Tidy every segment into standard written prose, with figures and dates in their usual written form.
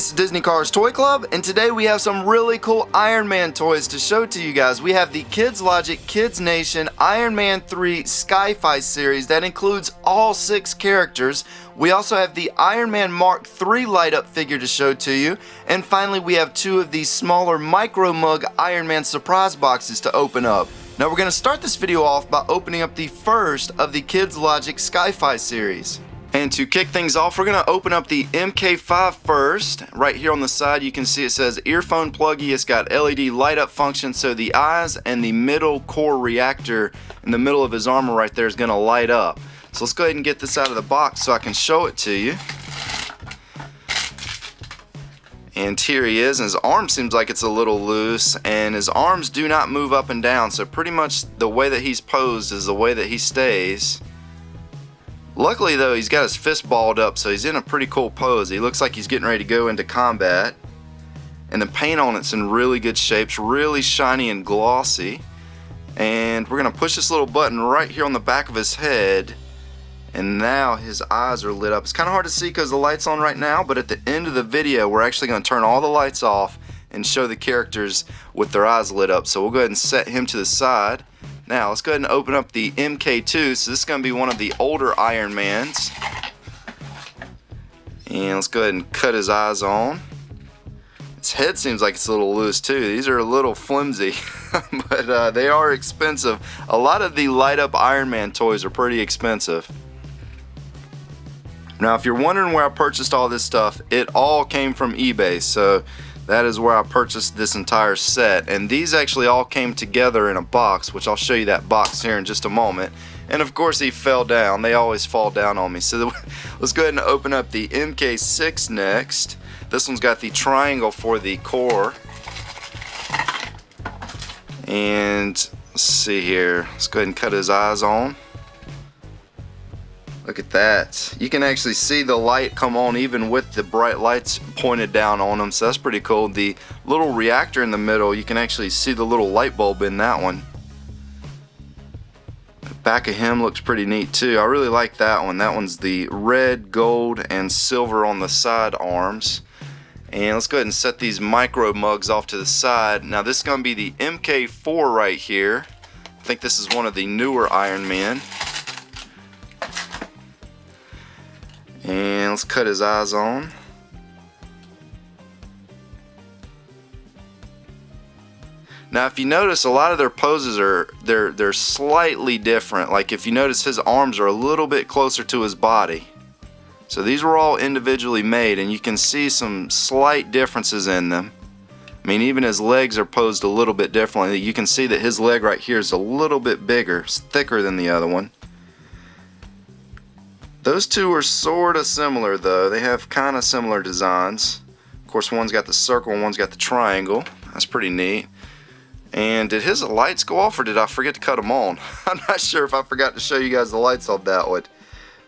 this is Disney Cars Toy Club, and today we have some really cool Iron Man toys to show to you guys. We have the Kids Logic Kids Nation Iron Man 3 Sci-Fi series that includes all 6 characters. We also have the Iron Man Mark III light-up figure to show to you, and finally we have 2 of these smaller micro mug Iron Man surprise boxes to open up. Now we're going to start this video off by opening up the first of the Kids Logic Sci-Fi series. And to kick things off, we're going to open up the MK5 first. Right here on the side you can see it says earphone pluggy. It's got LED light up function, so the eyes and the middle core reactor in the middle of his armor right there is going to light up. So let's go ahead and get this out of the box so I can show it to you. And here he is, and his arm seems like it's a little loose, and his arms do not move up and down, so pretty much the way that he's posed is the way that he stays. Luckily though, he's got his fist balled up, so he's in a pretty cool pose. He looks like he's getting ready to go into combat. And the paint on it's in really good shape. It's really shiny and glossy. And we're going to push this little button right here on the back of his head. And now his eyes are lit up. It's kind of hard to see because the light's on right now, but at the end of the video, we're actually going to turn all the lights off and show the characters with their eyes lit up. So we'll go ahead and set him to the side. Now let's go ahead and open up the MK2. So this is going to be one of the older Iron Mans. And let's go ahead and cut his eyes on. His head seems like it's a little loose too. These are a little flimsy, but they are expensive. A lot of the light up Iron Man toys are pretty expensive. Now if you're wondering where I purchased all this stuff, it all came from eBay. So that is where I purchased this entire set, and these actually all came together in a box, which I'll show you that box here in just a moment. And of course he fell down. They always fall down on me. So let's go ahead and open up the MK6 next. This one's got the triangle for the core. And let's see here. Let's go ahead and cut his eyes on. Look at that. You can actually see the light come on even with the bright lights pointed down on them, so that's pretty cool. The little reactor in the middle, you can actually see the little light bulb in that one. The back of him looks pretty neat too. I really like that one. That one's the red, gold, and silver on the side arms. And let's go ahead and set these micro mugs off to the side. Now this is going to be the MK4 right here. I think this is one of the newer Iron Man. And let's cut his eyes on. Now if you notice, a lot of their poses are they're slightly different. Like if you notice, his arms are a little bit closer to his body. So these were all individually made, and you can see some slight differences in them. I mean, even his legs are posed a little bit differently. You can see that his leg right here is a little bit bigger, it's thicker than the other one. Those two are sort of similar though. They have kind of similar designs. Of course, one's got the circle and one's got the triangle. That's pretty neat. And did his lights go off, or did I forget to cut them on? I'm not sure if I forgot to show you guys the lights on that one.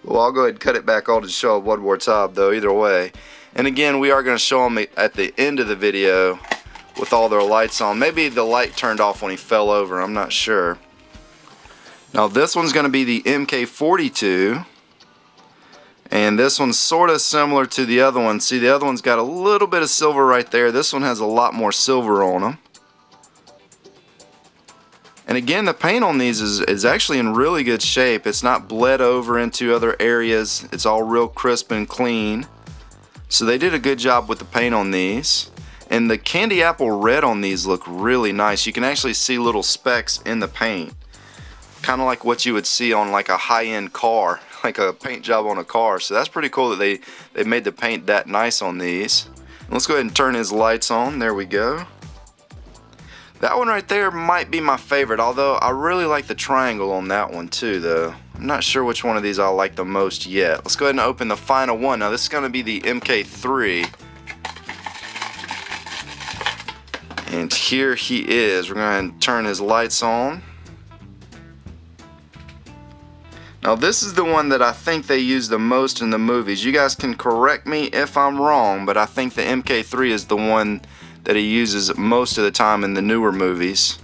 Well, I'll go ahead and cut it back on to show it one more time though, either way. And again, we are going to show them at the end of the video with all their lights on. Maybe the light turned off when he fell over, I'm not sure. Now this one's going to be the MK42. And this one's sort of similar to the other one. See, the other one's got a little bit of silver right there. This one has a lot more silver on them. And again, the paint on these is actually in really good shape. It's not bled over into other areas. It's all real crisp and clean. So they did a good job with the paint on these. And the candy apple red on these look really nice. You can actually see little specks in the paint. Kind of like what you would see on like a high-end car, like a paint job on a car. So that's pretty cool that they made the paint that nice on these. Let's go ahead and turn his lights on. There we go. That one right there might be my favorite, although I really like the triangle on that one too though. I'm not sure which one of these I like the most yet. Let's go ahead and open the final one. Now this is going to be the MK3. And here he is. We're going to turn his lights on. Now this is the one that I think they use the most in the movies. You guys can correct me if I'm wrong, but I think the MK3 is the one that he uses most of the time in the newer movies.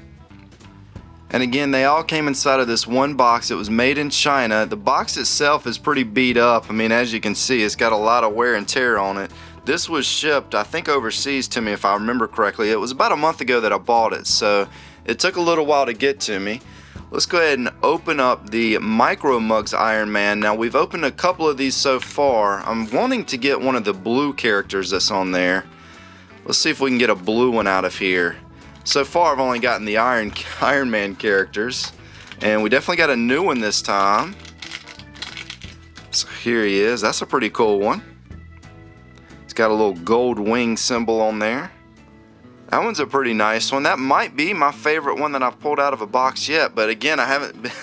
And again, they all came inside of this one box. It was made in China. The box itself is pretty beat up. I mean, as you can see, it's got a lot of wear and tear on it. This was shipped, I think, overseas to me, if I remember correctly. It was about a month ago that I bought it, so it took a little while to get to me. Let's go ahead and open up the Micro Mugs Iron Man. Now, we've opened a couple of these so far. I'm wanting to get one of the blue characters that's on there. Let's see if we can get a blue one out of here. So far, I've only gotten the Iron Man characters, and we definitely got a new one this time. So here he is. That's a pretty cool one. It's got a little gold wing symbol on there. That one's a pretty nice one. That might be my favorite one that I've pulled out of a box yet, but again, I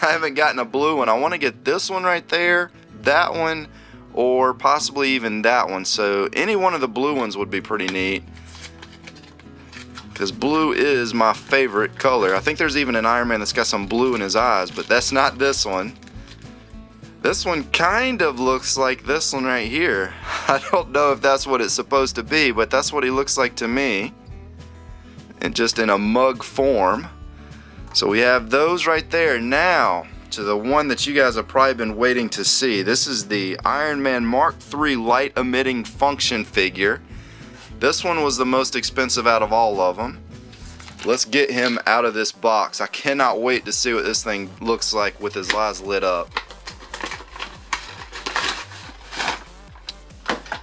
haven't gotten a blue one. I want to get this one right there, that one, or possibly even that one. So any one of the blue ones would be pretty neat, because blue is my favorite color. I think there's even an Iron Man that's got some blue in his eyes, but that's not this one. This one kind of looks like this one right here. I don't know if that's what it's supposed to be, but that's what he looks like to me. And just in a mug form. So we have those right there. Now to the one that you guys have probably been waiting to see. This is the Iron Man Mark III light emitting function figure. This one was the most expensive out of all of them. Let's get him out of this box. I cannot wait to see what this thing looks like with his eyes lit up.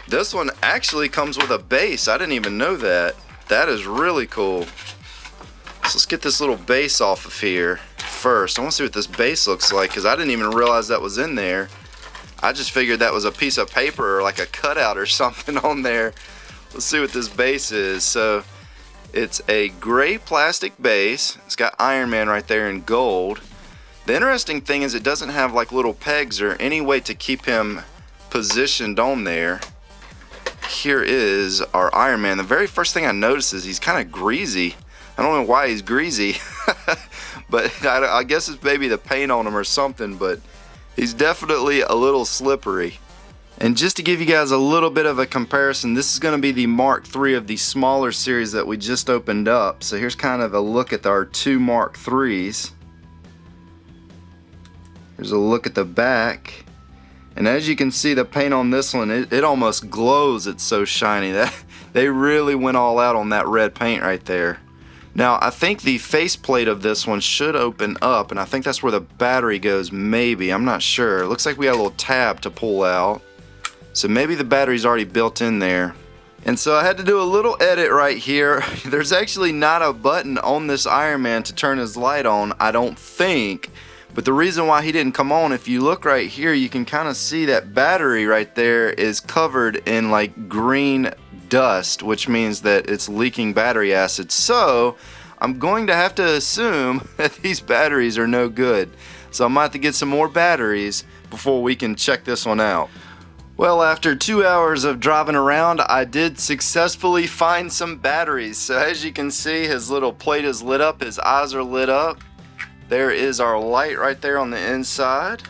This one actually comes with a base. I didn't even know that. That is really cool. So let's get this little base off of here first. I want to see what this base looks like, because I didn't even realize that was in there. I just figured that was a piece of paper or like a cutout or something on there. Let's see what this base is. So it's a gray plastic base. It's got Iron Man right there in gold. The interesting thing is it doesn't have like little pegs or any way to keep him positioned on there. Here is our Iron Man. The very first thing I notice is he's kind of greasy. I don't know why he's greasy, but I guess it's maybe the paint on him or something, but he's definitely a little slippery. And just to give you guys a little bit of a comparison, this is going to be the Mark III of the smaller series that we just opened up. So here's kind of a look at our two Mark IIIs. Here's a look at the back. And as you can see, the paint on this one, it almost glows. It's so shiny. They really went all out on that red paint right there. Now, I think the faceplate of this one should open up, and I think that's where the battery goes, maybe. I'm not sure. It looks like we got a little tab to pull out. So maybe the battery's already built in there. And so I had to do a little edit right here. There's actually not a button on this Iron Man to turn his light on, I don't think. But the reason why he didn't come on, if you look right here, you can kind of see that battery right there is covered in like green dust, which means that it's leaking battery acid. So I'm going to have to assume that these batteries are no good. So I might have to get some more batteries before we can check this one out. Well, after 2 hours of driving around, I did successfully find some batteries. So as you can see, his little plate is lit up, his eyes are lit up. There is our light right there on the inside.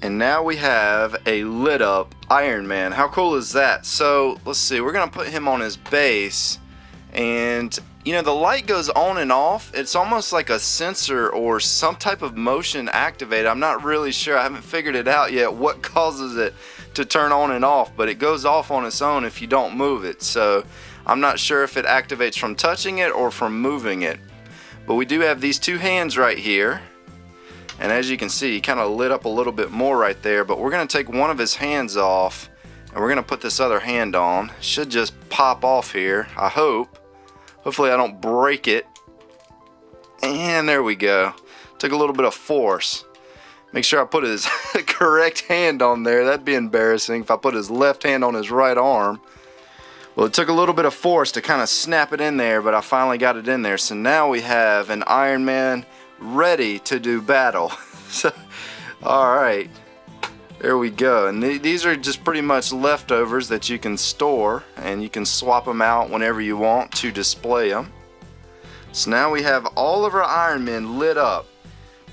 And now we have a lit up Iron Man. How cool is that? So let's see, we're gonna put him on his base, and you know, the light goes on and off. It's almost like a sensor or some type of motion activated. I'm not really sure. I haven't figured it out yet what causes it to turn on and off, but it goes off on its own if you don't move it. So I'm not sure if it activates from touching it or from moving it. But we do have these two hands right here, and as you can see, he kind of lit up a little bit more right there. But we're going to take one of his hands off, and we're going to put this other hand on. Should just pop off here, I hope. Hopefully I don't break it. And there we go. Took a little bit of force. Make sure I put his correct hand on there. That'd be embarrassing if I put his left hand on his right arm. Well, it took a little bit of force to kind of snap it in there, but I finally got it in there. So now we have an Iron Man ready to do battle. So, alright, there we go. And these are just pretty much leftovers that you can store, and you can swap them out whenever you want to display them. So now we have all of our Iron Men lit up.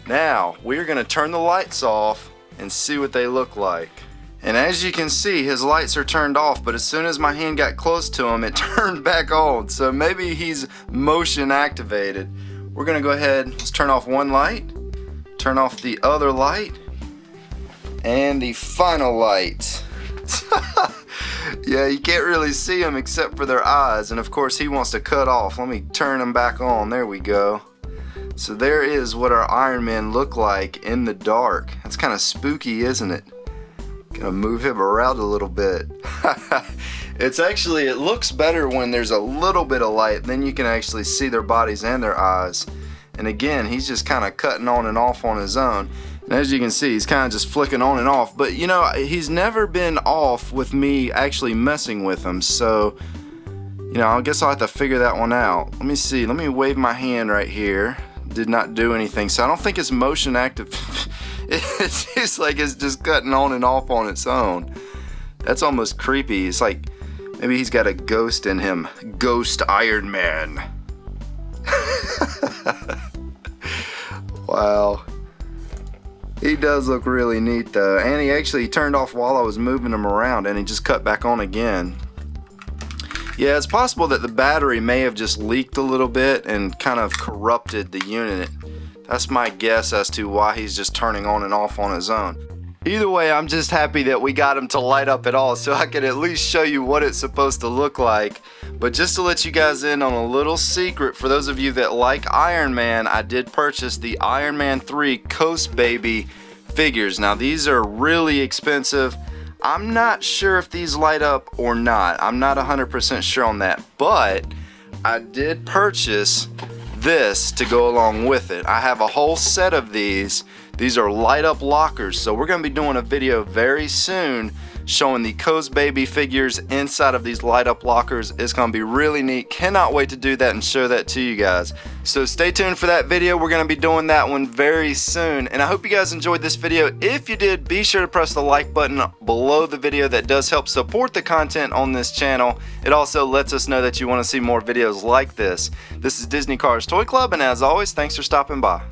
Now we're going to turn the lights off and see what they look like. And as you can see, his lights are turned off, but as soon as my hand got close to him, it turned back on. So maybe he's motion activated. We're gonna go ahead, let's turn off one light, turn off the other light, and the final light. Yeah, you can't really see them except for their eyes, and of course he wants to cut off. Let me turn them back on. There we go. So there is what our Iron Man look like in the dark. That's kind of spooky, isn't it? Gonna move him around a little bit. It looks better when there's a little bit of light, then you can actually see their bodies and their eyes. And again, he's just kind of cutting on and off on his own. And as you can see, he's kind of just flicking on and off. But you know, he's never been off with me actually messing with him. So, you know, I guess I'll have to figure that one out. Let me see. Let me wave my hand right here. Did not do anything. So I don't think it's motion active. It seems like it's just cutting on and off on its own. That's almost creepy. It's like maybe he's got a ghost in him. Ghost Iron Man. Wow. He does look really neat though, and he actually turned off while I was moving him around, and he just cut back on again. Yeah, it's possible that the battery may have just leaked a little bit and kind of corrupted the unit. That's my guess as to why he's just turning on and off on his own. Either way, I'm just happy that we got him to light up at all, so I could at least show you what it's supposed to look like. But just to let you guys in on a little secret, for those of you that like Iron Man, I did purchase the Iron Man 3 Coast Baby figures. Now these are really expensive. I'm not sure if these light up or not. I'm not 100% sure on that, but I did purchase this to go along with it. I have a whole set of these. These are light up lockers, so we're going to be doing a video very soon showing the Coast Baby figures inside of these light up lockers. It's going to be really neat. Cannot wait to do that and show that to you guys. So stay tuned for that video. We're going to be doing that one very soon, and I hope you guys enjoyed this video. If you did, be sure to press the like button below the video. That does help support the content on this channel. It also lets us know that you want to see more videos like this. This is Disney Cars Toy Club, and as always, thanks for stopping by.